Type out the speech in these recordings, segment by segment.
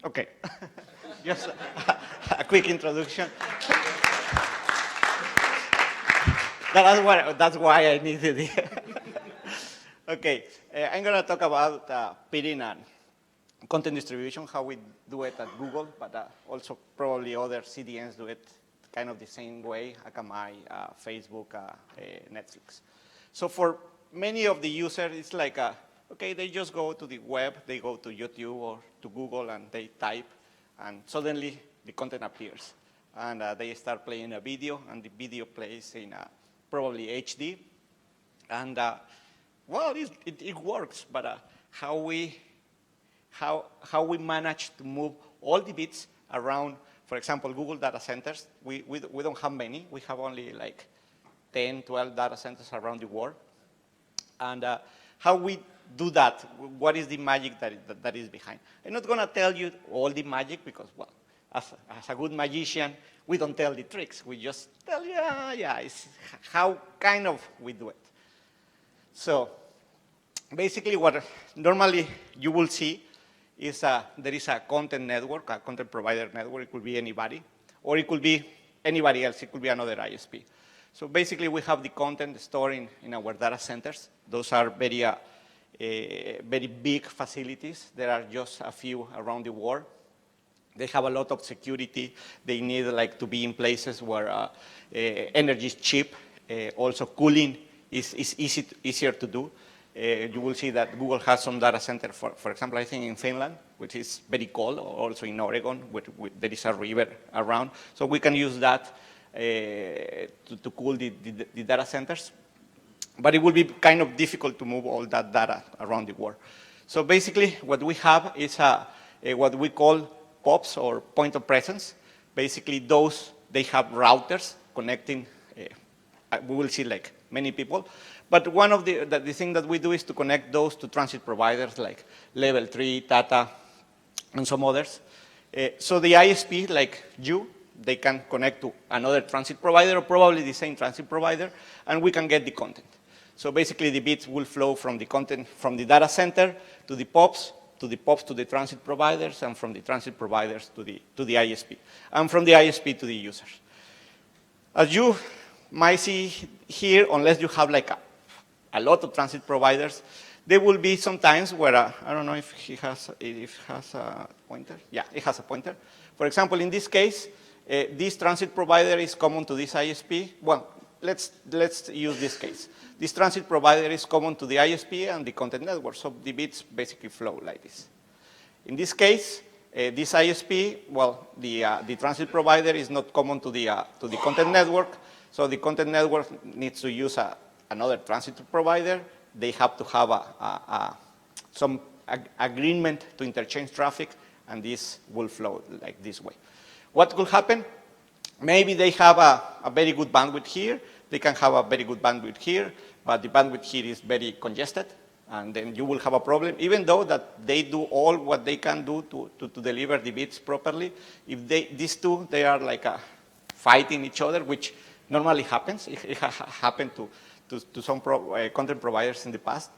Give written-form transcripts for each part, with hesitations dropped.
Okay, just a quick introduction. That's why I needed it. Okay, I'm going to talk about peering and content distribution, how we do it at Google, but also probably other CDNs do it kind of the same way, Akamai, Facebook, Netflix. So for many of the users, it's like, okay, they just go to the web, they go to YouTube or to Google, and they type, and suddenly the content appears. And they start playing a video, and the video plays in probably HD. And well, it works, but how we manage to move all the bits around, for example, Google data centers, we don't have many. We have only like 10, 12 data centers around the world. And how we do that, what is the magic that is behind? I'm not going to tell you all the magic because, well, as a good magician, we don't tell the tricks. We just tell you, it's how kind of we do it. So basically what normally you will see is there is a content network, a content provider network. It could be anybody, or it could be anybody else. It could be another ISP. So basically we have the content stored in our data centers. Those are very big facilities. There are just a few around the world. They have a lot of security. They need like to be in places where energy is cheap. Also cooling is easier to do. You will see that Google has some data center, for example, I think in Finland, which is very cold, or also in Oregon, there is a river around. So we can use that to cool the data centers. But it will be kind of difficult to move all that data around the world. So basically what we have is what we call POPs, or point of presence. Basically those, they have routers connecting, we will see like many people. But one of the thing that we do is to connect those to transit providers like Level 3, Tata, and some others. So the ISP, like you, they can connect to another transit provider, or probably the same transit provider, and we can get the content. So basically the bits will flow from the content from the data center to the POPs, to the transit providers, and from the transit providers to the ISP, and from the ISP to the users. As you might see here, unless you have like a lot of transit providers, there will be some times where, I don't know if it has a pointer. Yeah, it has a pointer. For example, in this case, this transit provider is common to this ISP. Well, let's use this case. This transit provider is common to the ISP and the content network, so the bits basically flow like this. In this case, this ISP, well, the transit provider is not common to the content network, so the content network needs to use another transit provider. They have to have some agreement to interchange traffic, and this will flow like this way. What could happen? Maybe they have a very good bandwidth here. They can have a very good bandwidth here, but the bandwidth here is very congested, and then you will have a problem. Even though that they do all what they can do to deliver the bits properly, if these two, they are like fighting each other, which normally happens. It happened to some content providers in the past.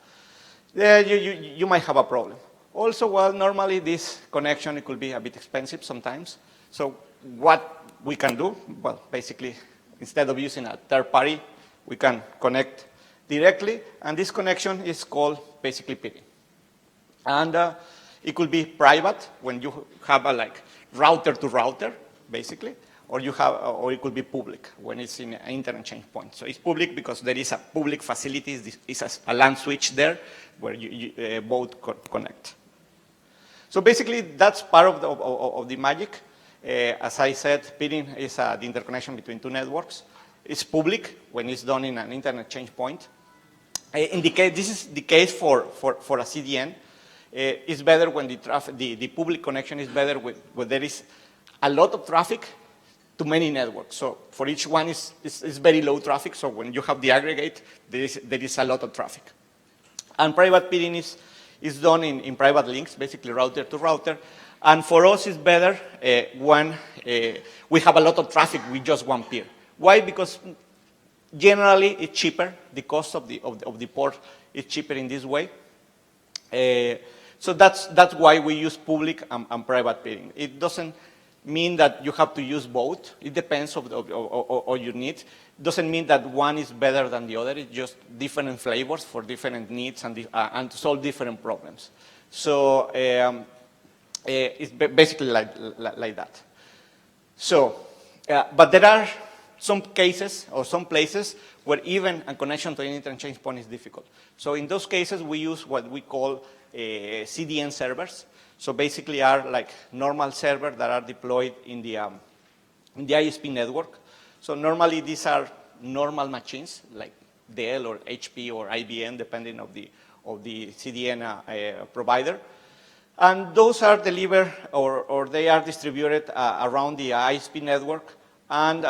You might have a problem. Also, well, normally this connection, it could be a bit expensive sometimes. So what we can do, well, basically, instead of using a third party, we can connect directly, and this connection is called basically peering. And it could be private when you have a like router to router, basically, or it could be public when it's in an internet change point. So it's public because there is a public facility, is a LAN switch there where you both connect. So basically, that's part of the magic. As I said, peering is the interconnection between two networks. It's public when it's done in an internet change point. This is the case for a CDN. It's better when the public connection is better when there is a lot of traffic to many networks. So for each one is very low traffic. So when you have the aggregate, there is a lot of traffic. And private peering is done in private links, basically router to router. And for us, it's better when we have a lot of traffic with just one peer. Why? Because generally it's cheaper. The cost of the port is cheaper in this way. So that's why we use public and private peering. It doesn't mean that you have to use both. It depends on your needs. It doesn't mean that one is better than the other. It's just different flavors for different needs and to solve different problems. So it's basically like that. So, but there are some cases or some places where even a connection to an interchange point is difficult. So in those cases, we use what we call CDN servers. So basically are like normal servers that are deployed in the ISP network. So normally these are normal machines like Dell or HP or IBM, depending of the CDN provider. And those are delivered or they are distributed around the ISP network, and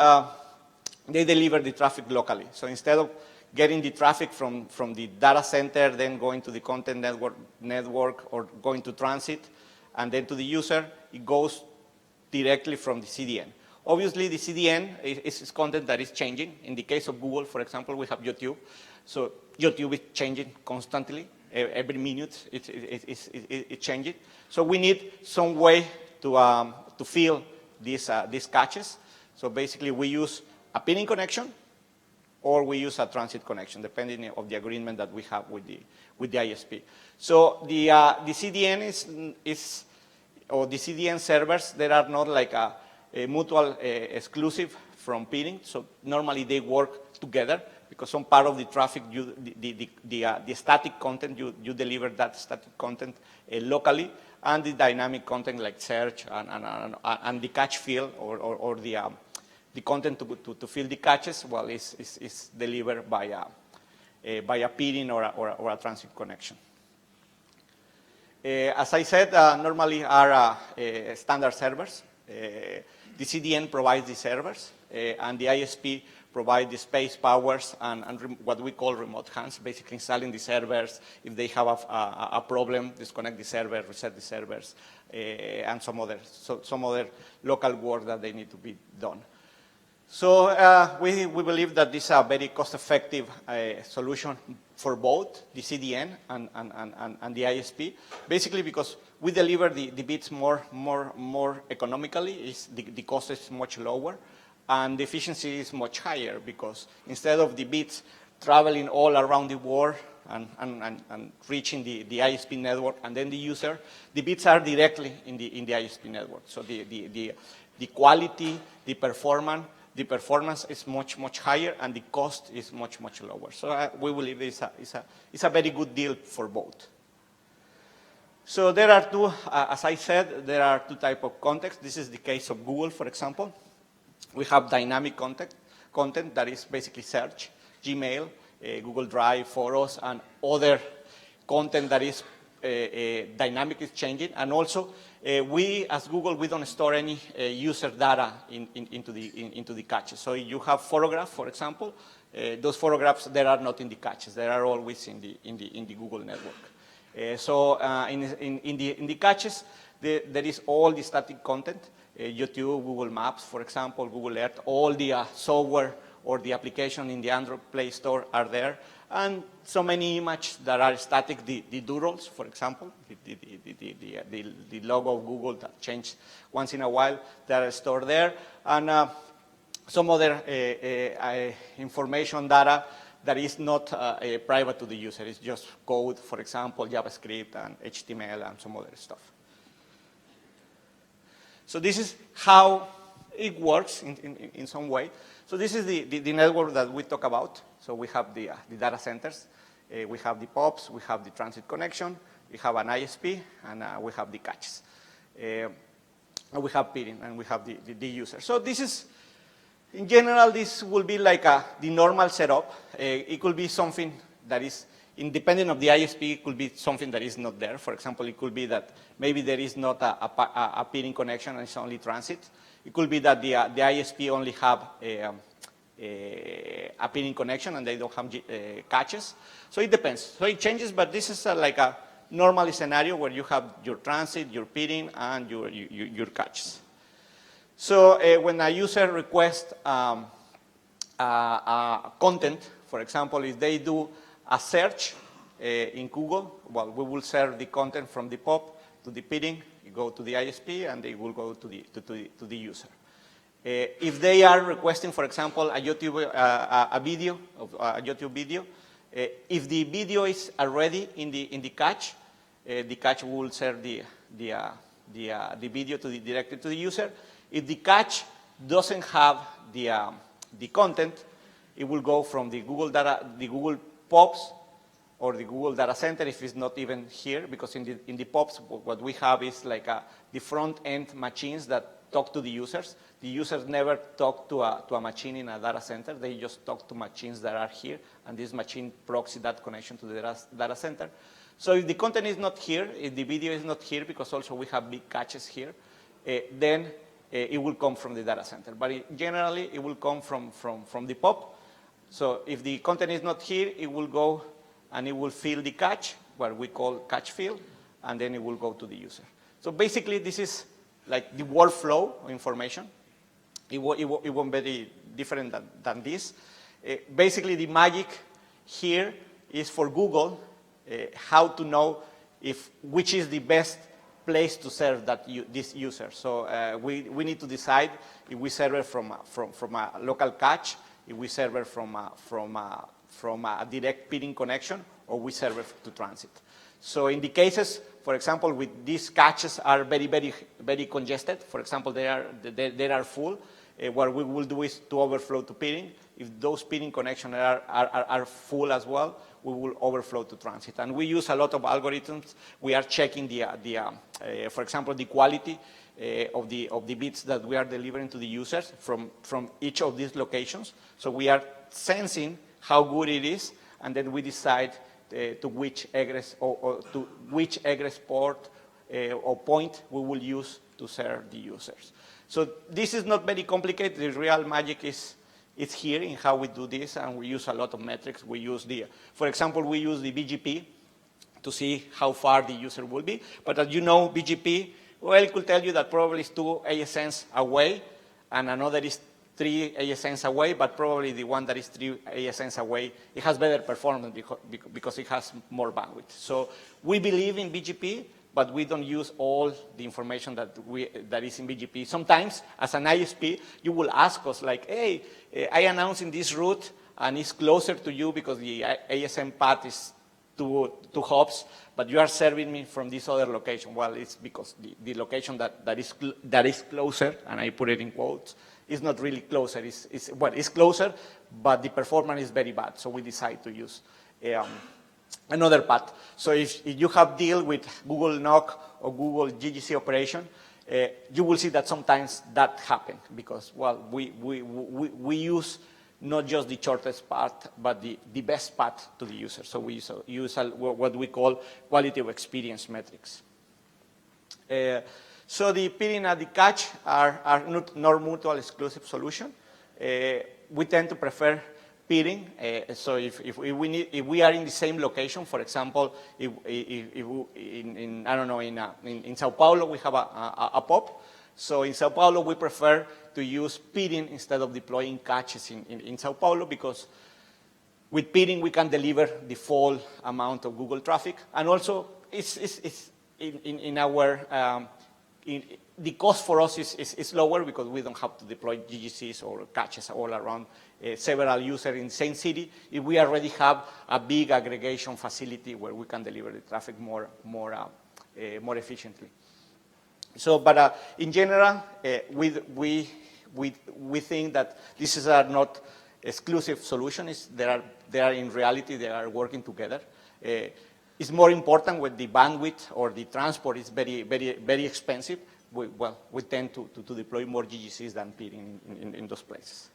they deliver the traffic locally. So instead of getting the traffic from the data center, then going to the content network or going to transit, and then to the user, it goes directly from the CDN. Obviously, the CDN is content that is changing. In the case of Google, for example, we have YouTube. So YouTube is changing constantly. Every minute it's changing. So we need some way to fill these caches. So basically, we use a peering connection, or we use a transit connection, depending on the agreement that we have with the ISP. So the CDN or the CDN servers, they are not like a mutual exclusive from peering. So normally they work together because some part of the traffic, the static content, you deliver that static content locally, and the dynamic content like search and the cache fill or the content to fill the caches, well, is delivered by a peering or a transit connection. As I said, normally are standard servers. The CDN provides the servers, and the ISP provides the space, powers, and what we call remote hands, basically installing the servers. If they have a problem, disconnect the server, reset the servers, and some other local work that they need to be done. So we believe that this is a very cost-effective solution for both the CDN and the ISP, basically because we deliver the bits more economically. The cost is much lower, and the efficiency is much higher because instead of the bits traveling all around the world and reaching the ISP network and then the user, the bits are directly in the ISP network. So the quality, the performance is much higher, and the cost is much lower. So we believe it's a very good deal for both. So there are two, as I said, there are two types of context. This is the case of Google, for example. We have dynamic content that is basically search, Gmail, Google Drive, Photos, and other content that is dynamic, is changing. And also, we, as Google, we don't store any user data into the caches. So you have photographs, for example. Those photographs, they are not in the caches. They are always in the Google network. So in the caches, there is all the static content. YouTube, Google Maps, for example, Google Earth, all the software or the application in the Android Play Store are there. And so many images that are static, the doodles, for example, the logo of Google that changes once in a while, that are stored there. And some other information data that is not private to the user. It's just code, for example, JavaScript and HTML and some other stuff. So this is how it works in some way. So this is the network that we talk about. So we have the data centers, we have the POPs, we have the transit connection, we have an ISP, and we have the caches. And we have peering, and we have the user. So this is, in general, this will be like the normal setup. It could be something that is independent of the ISP. It could be something that is not there. For example, it could be that maybe there is not a peering connection and it's only transit. It could be that the ISP only have a peering connection and they don't have caches. So it depends. So it changes, but this is like a normal scenario where you have your transit, your peering, and your caches. So when a user requests content, for example, if they do a search in Google, well, we will serve the content from the POP to the pitting, you go to the ISP, and they will go to the user. If they are requesting, for example, a YouTube a YouTube video, if the video is already in the cache will serve the video directly to the user. If the cache doesn't have the content, it will go from the Google POPs or the Google data center if it's not even here, because in the POPs, what we have is like the front-end machines that talk to the users. The users never talk to a machine in a data center. They just talk to machines that are here, and this machine proxy that connection to the data center. So if the content is not here, if the video is not here, because also we have big caches here, then it will come from the data center. But generally, it will come from the POP. So if the content is not here, it will go and it will fill the cache, what we call cache fill, and then it will go to the user. So basically, this is like the workflow of information. It won't be very different than this. Basically, the magic here is for Google how to know which is the best place to serve this user. So we need to decide if we serve it from a local cache, if we serve it from a direct pitting connection, or we serve it to transit. So in the cases, for example, with these caches are very, very, very congested. For example, they are full. What we will do is to overflow to pitting. If those pitting connections are full as well, we will overflow to transit. And we use a lot of algorithms. We are checking for example, the quality of the bits that we are delivering to the users from each of these locations. So we are sensing how good it is, and then we decide to which egress or to which egress port or point we will use to serve the users. So this is not very complicated. The real magic is here in how we do this, and we use a lot of metrics. We use for example, we use the BGP to see how far the user will be. But as you know, BGP, well, it could tell you that probably it's 2 ASNs away, and another is 3 ASNs away, but probably the one that is 3 ASNs away, it has better performance because it has more bandwidth. So we believe in BGP, but we don't use all the information that is in BGP. Sometimes, as an ISP, you will ask us like, hey, I announced in this route, and it's closer to you because the ASN path is 2 hops, but you are serving me from this other location. Well, it's because the location that is closer, and I put it in quotes, is not really closer. It's closer, but the performance is very bad. So we decide to use another path. So if you have deal with Google NOC or Google GGC operation, you will see that sometimes that happens because, well, we use not just the shortest path, but the best path to the user. So we use what we call quality of experience metrics. So the pitting and the cache are not mutual exclusive solution. We tend to prefer pitting. So if we are in the same location, for example, in Sao Paulo we have a POP. So in Sao Paulo we prefer to use pitting instead of deploying caches in Sao Paulo, because with pitting we can deliver the full amount of Google traffic, and also it's in our the cost for us is lower because we don't have to deploy GGCs or caches all around several users in the same city. If we already have a big aggregation facility where we can deliver the traffic more efficiently. So, but in general, we think that this is not exclusive solutions. They are in reality, they are working together. It's more important when the bandwidth or the transport is very, very, very expensive. We tend to deploy more GGCs than pitting in those places.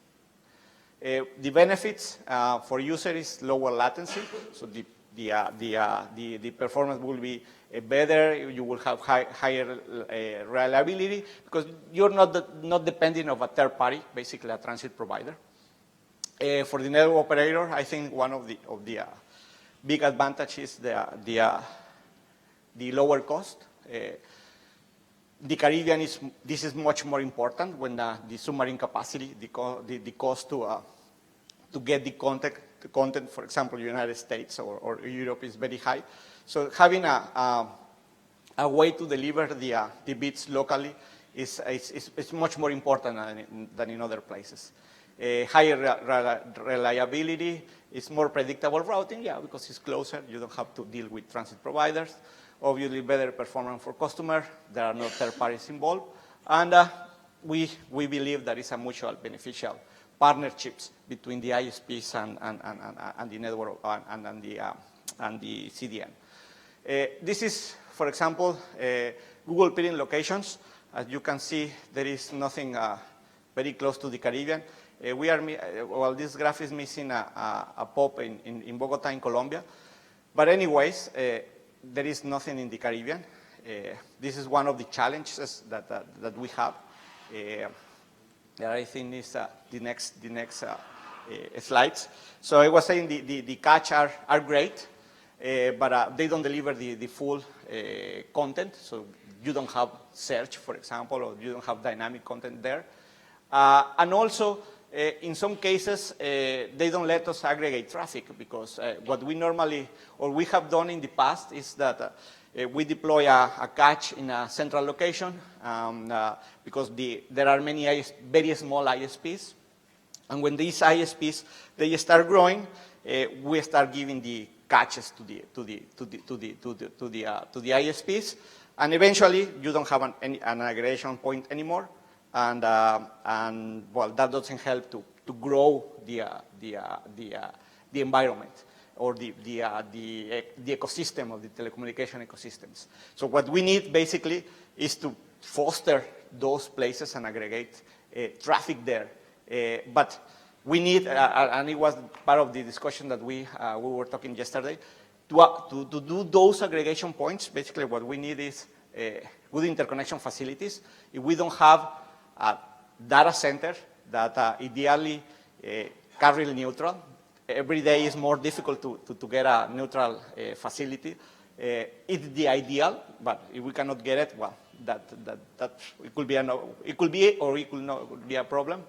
The benefits for users is lower latency, so the performance will be better. You will have higher reliability because you're not depending on a third party, basically a transit provider. For the network operator, I think one of the big advantages is the lower cost. The Caribbean this is much more important when the submarine capacity, the cost to get the contact the content, for example, United States or Europe is very high. So having a way to deliver the bits locally is much more important than in other places. Higher reliability, is more predictable routing, yeah, because it's closer. You don't have to deal with transit providers. Obviously, better performance for customer. There are no third parties involved. And we believe that it's a mutual beneficial partnerships between the ISPs and the network and the CDN. This is, for example, Google peering locations. As you can see, there is nothing very close to the Caribbean. This graph is missing a POP in Bogota, in Colombia. But anyways, there is nothing in the Caribbean. This is one of the challenges that we have. I think is the next slides. So I was saying the catch are great, but they don't deliver the full content. So you don't have search, for example, or you don't have dynamic content there. And also, in some cases, they don't let us aggregate traffic because what we normally, or we have done in the past is that we deploy a cache in a central location because there are many very small ISPs. And when these ISPs, they start growing, we start giving the caches to the ISPs. And eventually, you don't have an aggregation point anymore. And well, that doesn't help to grow the environment or the ecosystem of the telecommunication ecosystems. So what we need basically is to foster those places and aggregate traffic there. But we need, and it was part of the discussion that we were talking yesterday, to do those aggregation points. Basically, what we need is good interconnection facilities. If we don't have a data center that ideally carrier neutral, every day is more difficult to get a neutral facility. It's the ideal, but if we cannot get it, well, that it could be or it could not be a problem.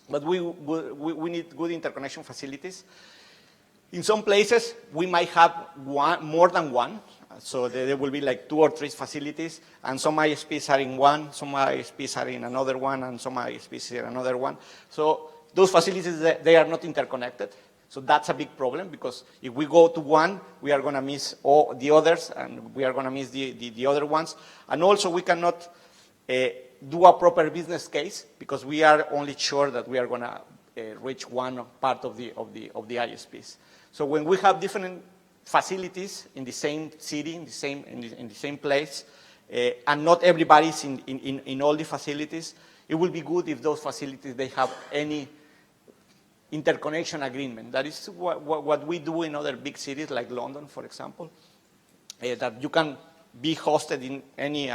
But we need good interconnection facilities. In some places, we might have more than one. So there will be like 2 or 3 facilities, and some ISPs are in one, some ISPs are in another one, and some ISPs are in another one. So those facilities, they are not interconnected. So that's a big problem, because if we go to one, we are going to miss all the others, and we are going to miss the other ones. And also, we cannot do a proper business case, because we are only sure that we are going to reach one part of the ISPs. So when we have different facilities in the same city, in the same place, and not everybody's in all the facilities, it will be good if those facilities, they have any interconnection agreement. That is what we do in other big cities like London, for example, that you can be hosted in any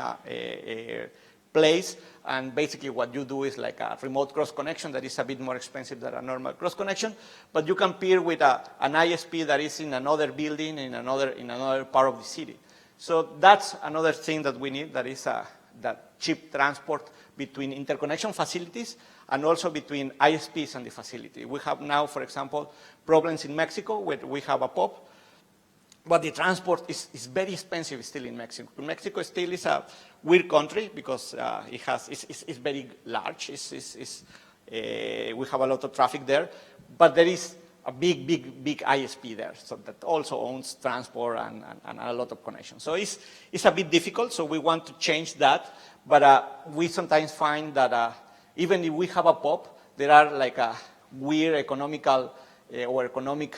place, and basically what you do is like a remote cross connection that is a bit more expensive than a normal cross connection, but you can peer with an ISP that is in another building, in another part of the city. So that's another thing that we need, that is that cheap transport between interconnection facilities and also between ISPs and the facility. We have now, for example, problems in Mexico where we have a POP, but the transport is very expensive still in Mexico. Mexico still is a weird country because it's very large. We have a lot of traffic there, but there is a big ISP there, so that also owns transport and a lot of connections. So it's a bit difficult, so we want to change that, but we sometimes find that even if we have a POP, there are like a weird economical or economic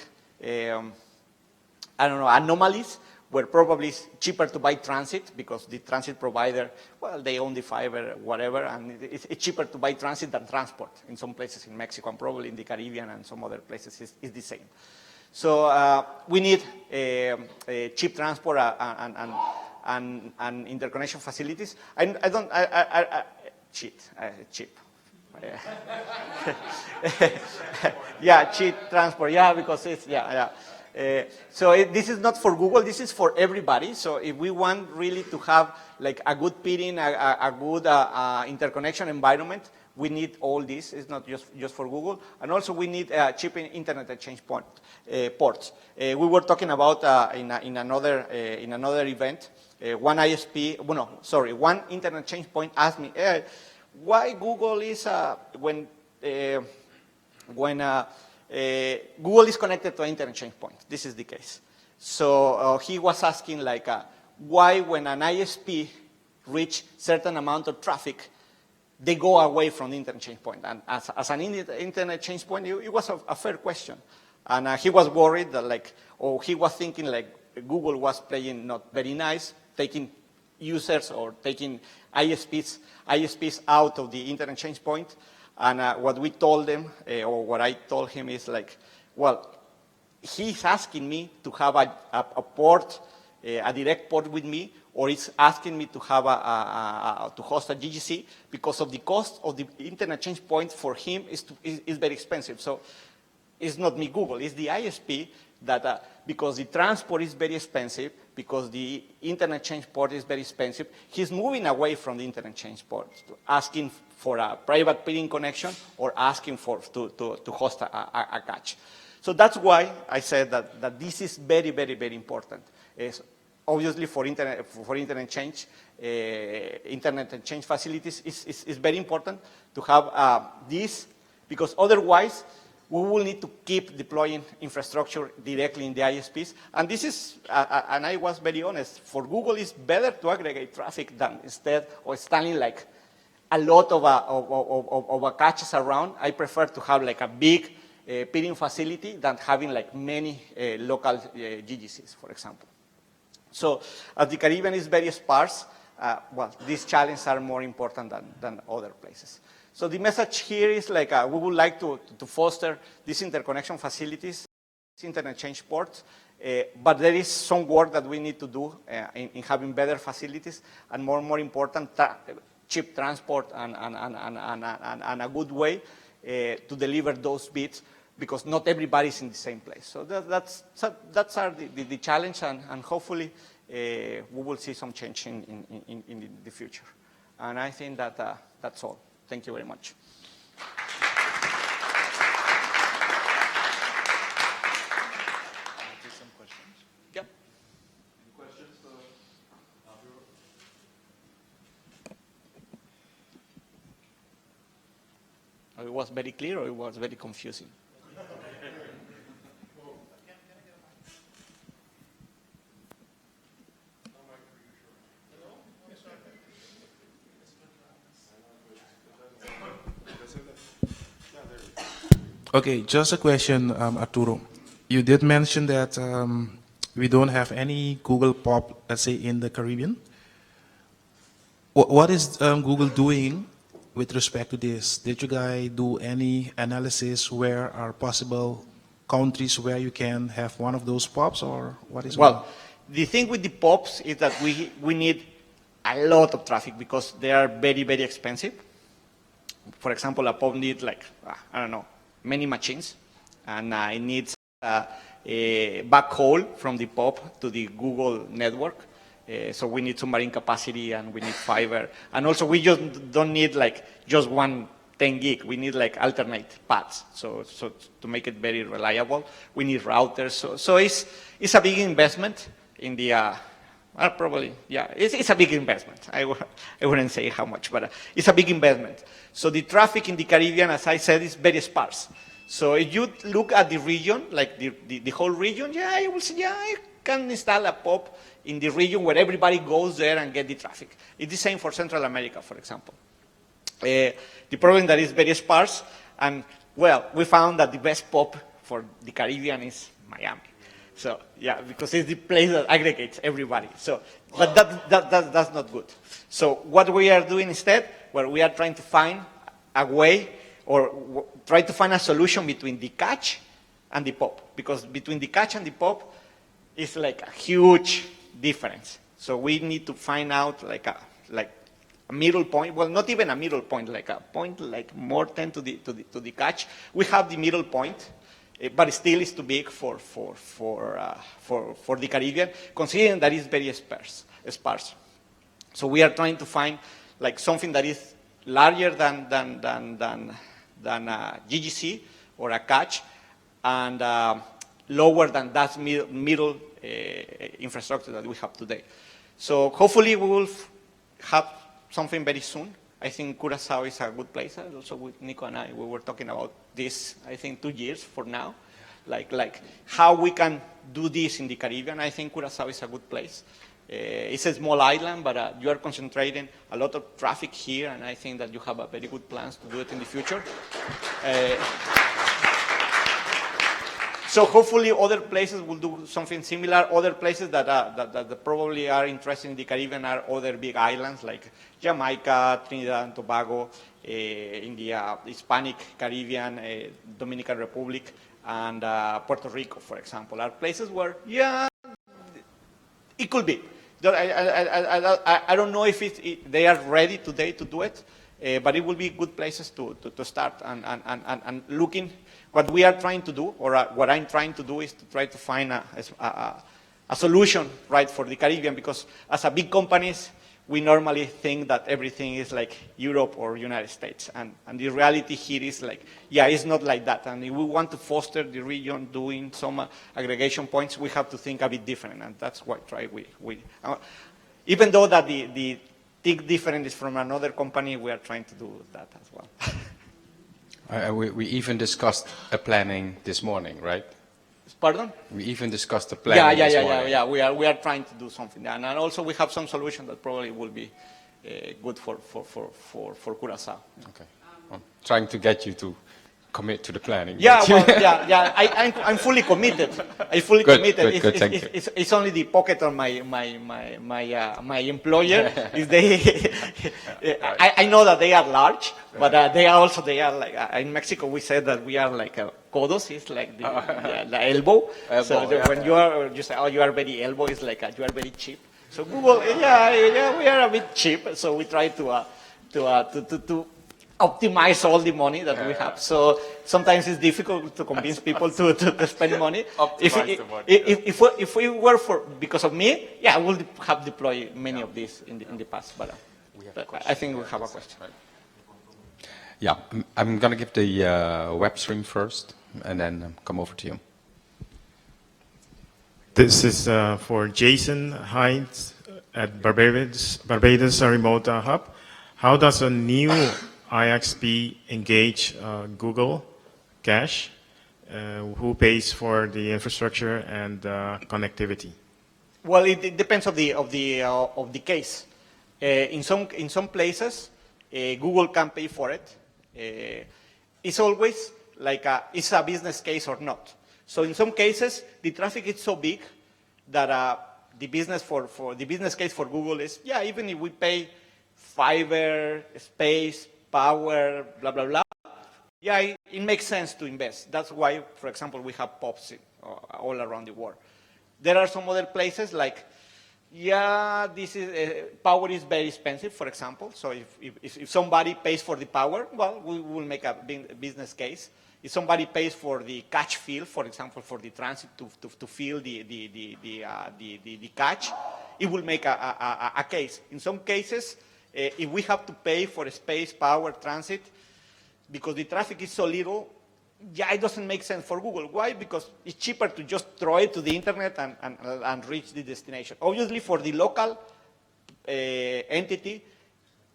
anomalies where probably it's cheaper to buy transit because the transit provider, well, they own the fiber, whatever, and it's cheaper to buy transit than transport in some places in Mexico, and probably in the Caribbean and some other places it's the same. So we need cheap transport and interconnection facilities. Cheap. Yeah, cheap transport, yeah, because it's, yeah. This is not for Google, this is for everybody. So if we want really to have like a good peering, a good interconnection environment, we need all this. It's not just for Google. And also we need cheap internet exchange ports. We were talking about in another event, one ISP, one internet exchange point asked me, why Google is, when Google is connected to an internet exchange point. This is the case. So he was asking like, why when an ISP reach certain amount of traffic, they go away from the internet exchange point. And as an internet exchange point, it was a fair question. And he was worried that like, or he was thinking like Google was playing not very nice, taking users or taking ISPs out of the internet exchange point. And what we told them, or what I told him is like, well, he's asking me to have a port, a direct port with me, or he's asking me to have to host a GGC because of the cost of the internet exchange point for him is very expensive. So it's not me, Google, it's the ISP that because the transport is very expensive, because the internet exchange port is very expensive, he's moving away from the internet exchange port, asking for a private peering connection or asking to host a cache. So that's why I said that this is very, very, very important. Obviously, for internet exchange, internet exchange facilities is very important to have this, because otherwise we will need to keep deploying infrastructure directly in the ISPs. And this is, and I was very honest, for Google it's better to aggregate traffic than instead of standing like a lot of caches around. I prefer to have like a big peering facility than having like many local GGCs, for example. So as the Caribbean is very sparse, well, these challenges are more important than other places. So the message here is like we would like to foster these interconnection facilities, internet exchange ports, but there is some work that we need to do in having better facilities and more important, cheap transport and a good way to deliver those bits, because not everybody is in the same place. So that's the challenge, and hopefully we will see some change in the future. And I think that that's all. Thank you very much. Take some questions. Yep. Any questions for Arturo? It was very clear, or it was very confusing? Okay, just a question, Arturo. You did mention that we don't have any Google POP, let's say, in the Caribbean. What is Google doing with respect to this? Did you guys do any analysis where are possible countries where you can have one of those POPs, or what is? Well, the thing with the POPs is that we need a lot of traffic because they are very, very expensive. For example, a POP needs like, I don't know, many machines, and it needs a backhaul from the POP to the Google network. So we need submarine capacity, and we need fiber. And also we just don't need like just one 10 gig. We need like alternate paths. So to make it very reliable, we need routers. So it's a big investment in the, probably, yeah, it's a big investment. I wouldn't say how much, but it's a big investment. So the traffic in the Caribbean, as I said, is very sparse. So if you look at the region, like the whole region, yeah, you will see, yeah, I can install a POP in the region where everybody goes there and get the traffic. It's the same for Central America, for example. The problem that is very sparse, and well, we found that the best POP for the Caribbean is Miami. So yeah, because it's the place that aggregates everybody. So, but that's not good. So what we are doing instead, well, we are trying to find a way, or try to find a solution between the cache and the POP, because between the cache and the POP is like a huge difference. So we need to find out like a middle point. Well, not even a middle point, like a point like more tend to the cache. We have the middle point. but still is too big for the Caribbean, considering that it's very sparse. So we are trying to find like something that is larger than a GGC or a catch, and lower than that middle infrastructure that we have today. So hopefully we will have something very soon. I think Curaçao is a good place. Also with Nico and I, we were talking about this, I think 2 years for now, like how we can do this in the Caribbean. I think Curaçao is a good place. It's a small island, but you are concentrating a lot of traffic here, and I think that you have a very good plans to do it in the future. So hopefully other places will do something similar. Other places that probably are interested in the Caribbean are other big islands like Jamaica, Trinidad and Tobago, in the Hispanic Caribbean, Dominican Republic, and Puerto Rico, for example, are places where, yeah, it could be. I don't know if they are ready today to do it, but it will be good places to start and looking. What we are trying to do, or what I'm trying to do, is to try to find a solution, right, for the Caribbean, because as a big companies, we normally think that everything is like Europe or United States, and the reality here is like, yeah, it's not like that. And if we want to foster the region doing some aggregation points, we have to think a bit different, and that's why even though that the think different is from another company, we are trying to do that as well. We even discussed a planning this morning, right? Pardon? We even discussed the planning this morning. Yeah. We are trying to do something, and also we have some solution that probably will be good for Curaçao. Okay. I'm trying to get you to commit to the planning. Yeah, I'm fully committed. I'm fully committed. Good, thank you. It's only the pocket on my employer. Is they? I know that they are large, but they are like in Mexico. We said that we are like codos. It's like the elbow. So when you say, oh, you are very elbow, it's like you are very cheap. So Google, yeah, we are a bit cheap. So we try to optimize all the money that we have. So sometimes it's difficult to convince people to spend money. If we were because of me, yeah, I would have deployed many of these in the past. But I think we have a question. Yeah, I'm going to give the web stream first, and then come over to you. This is for Jason Hines at Barbados Remote Hub. How does a new IXP engage Google Cache? Who pays for the infrastructure and connectivity? Well, it depends of the case. In some places, Google can pay for it. It's always like it's a business case or not. So in some cases, the traffic is so big that the business case for Google is, yeah, even if we pay fiber, space, power, blah, blah, blah, yeah, it makes sense to invest. That's why, for example, we have POPs all around the world. There are some other places like, yeah, this is power is very expensive, for example. So if somebody pays for the power, well, we will make a business case. If somebody pays for the catch field, for example, for the transit to fill the catch, it will make a case. In some cases, if we have to pay for space, power, transit, because the traffic is so little, yeah, it doesn't make sense for Google. Why? Because it's cheaper to just throw it to the internet and reach the destination. Obviously, for the local entity,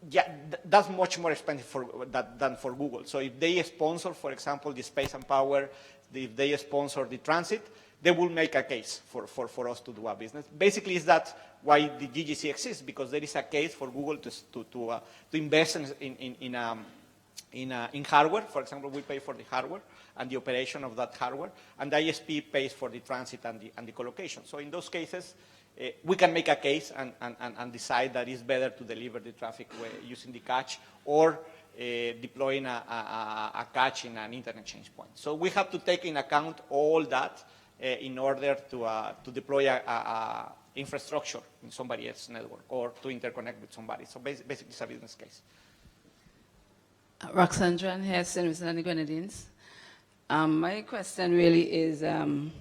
yeah, that's much more expensive than for Google. So if they sponsor, for example, the space and power, if they sponsor the transit, they will make a case for us to do a business. Basically, is that why the GGC exists, because there is a case for Google to invest in hardware. For example, we pay for the hardware and the operation of that hardware, and the ISP pays for the transit and the collocation. So in those cases, we can make a case and decide that it's better to deliver the traffic using the cache or deploying a cache in an internet change point. So we have to take in account all that in order to deploy a infrastructure in somebody else's network or to interconnect with somebody. So basically, it's a business case. Roxandra Heston with the Grenadines. My question really is,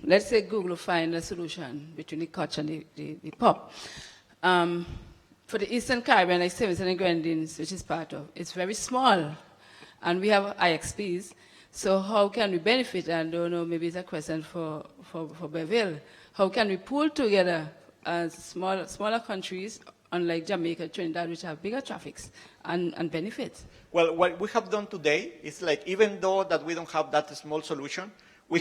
let's say Google find a solution between the catch and the pop. For the Eastern Caribbean, like St. and Grenadines, which is part of, it's very small, and we have IXPs. So how can we benefit? I don't know, maybe it's a question for Beville. How can we pull together smaller countries, unlike Jamaica, Trinidad, which have bigger traffics, and benefit? Well, what we have done today is like, even though that we don't have that small solution, we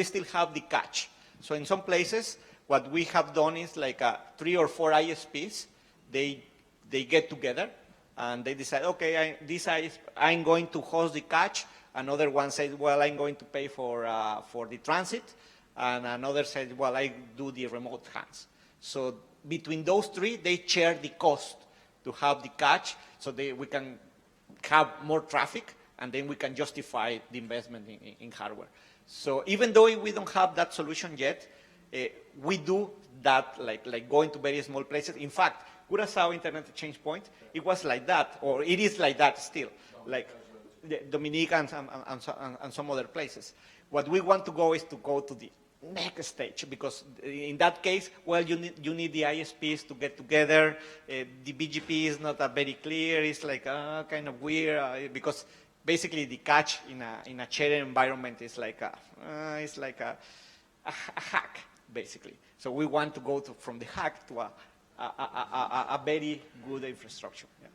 still have the catch. So in some places, what we have done is like 3 or 4 ISPs, they get together and they decide, okay, I'm going to host the catch. Another one says, well, I'm going to pay for the transit. And another says, well, I do the remote hands. So between those 3, they share the cost to have the catch, so we can have more traffic, and then we can justify the investment in hardware. So even though we don't have that solution yet, we do that, like going to very small places. In fact, Curaçao Internet Exchange Point, it was like that, or it is like that still, like the Dominica and some other places. What we want to go is to go to the next stage, because in that case, well, you need the ISPs to get together. The BGP is not very clear. It's like kind of weird, because basically the catch in a shared environment is like a hack, basically. So we want to go from the hack to a very good infrastructure. Yeah.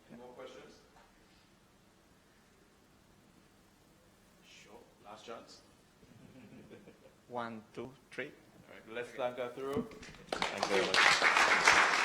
Any more questions? Sure. Last chance. 1, 2, 3. All right. Let's thank Arturo. Thank you very much.